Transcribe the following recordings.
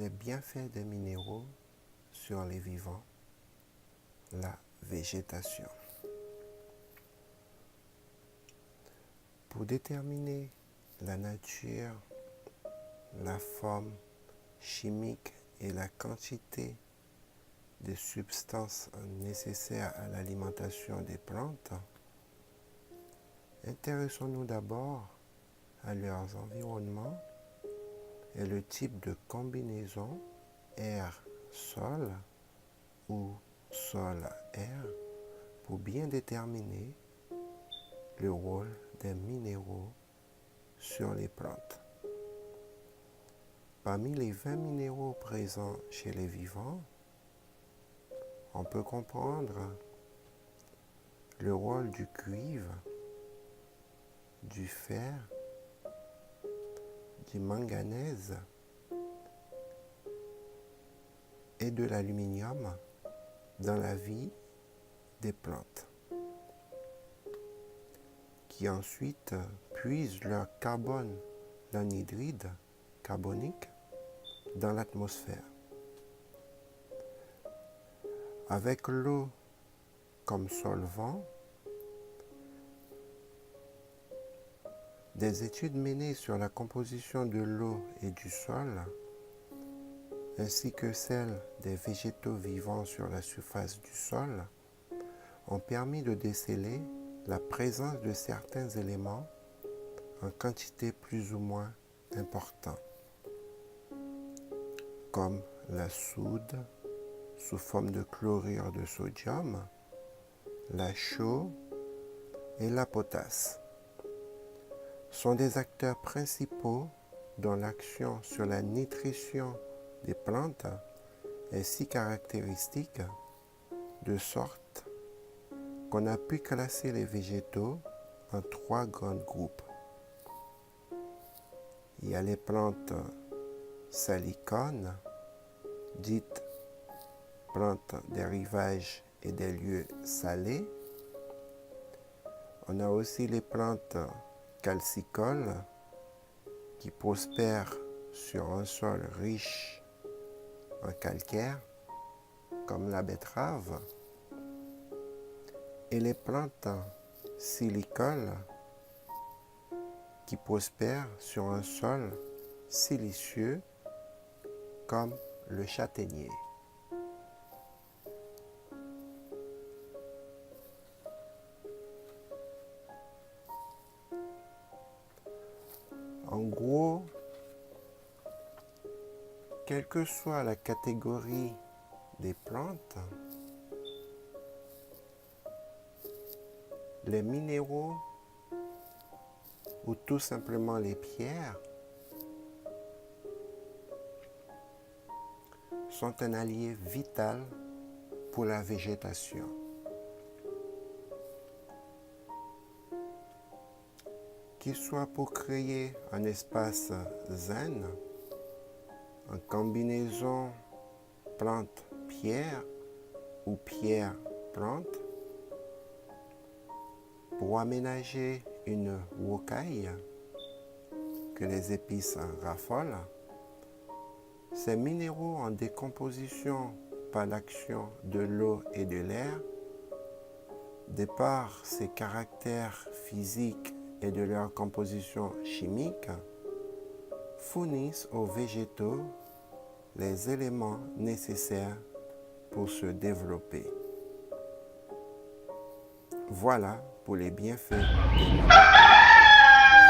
les bienfaits des minéraux sur les vivants, la végétation. Pour déterminer la nature, la forme chimique et la quantité des substances nécessaires à l'alimentation des plantes, intéressons-nous d'abord à leurs environnements et le type de combinaison air-sol ou sol-air pour bien déterminer le rôle des minéraux sur les plantes. Parmi les 20 minéraux présents chez les vivants, on peut comprendre le rôle du cuivre, du fer, du manganèse et de l'aluminium dans la vie des plantes, qui ensuite puisent leur carbone l'anhydride carbonique dans l'atmosphère. Avec l'eau comme solvant, des études menées sur la composition de l'eau et du sol, ainsi que celles des végétaux vivants sur la surface du sol, ont permis de déceler la présence de certains éléments en quantité plus ou moins importante, comme la soude sous forme de chlorure de sodium, la chaux et la potasse sont des acteurs principaux dont l'action sur la nutrition des plantes est si caractéristique, de sorte qu'on a pu classer les végétaux en 3 grands groupes. Il y a les plantes salicones, dites plantes des rivages et des lieux salés. On a aussi les plantes calcicoles qui prospèrent sur un sol riche en calcaire, comme la betterave, et les plantes silicoles qui prospèrent sur un sol siliceux, comme le châtaignier. En gros, quelle que soit la catégorie des plantes, les minéraux ou tout simplement les pierres sont un allié vital pour la végétation. Qu'il soit pour créer un espace zen, en combinaison plante-pierre ou pierre-plante, pour aménager une wokai que les épices raffolent, ces minéraux en décomposition par l'action de l'eau et de l'air, de par ses caractères physiques et de leur composition chimique, fournissent aux végétaux les éléments nécessaires pour se développer. Voilà pour les bienfaits des minéraux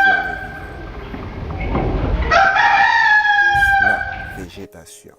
sur les vivants. La végétation.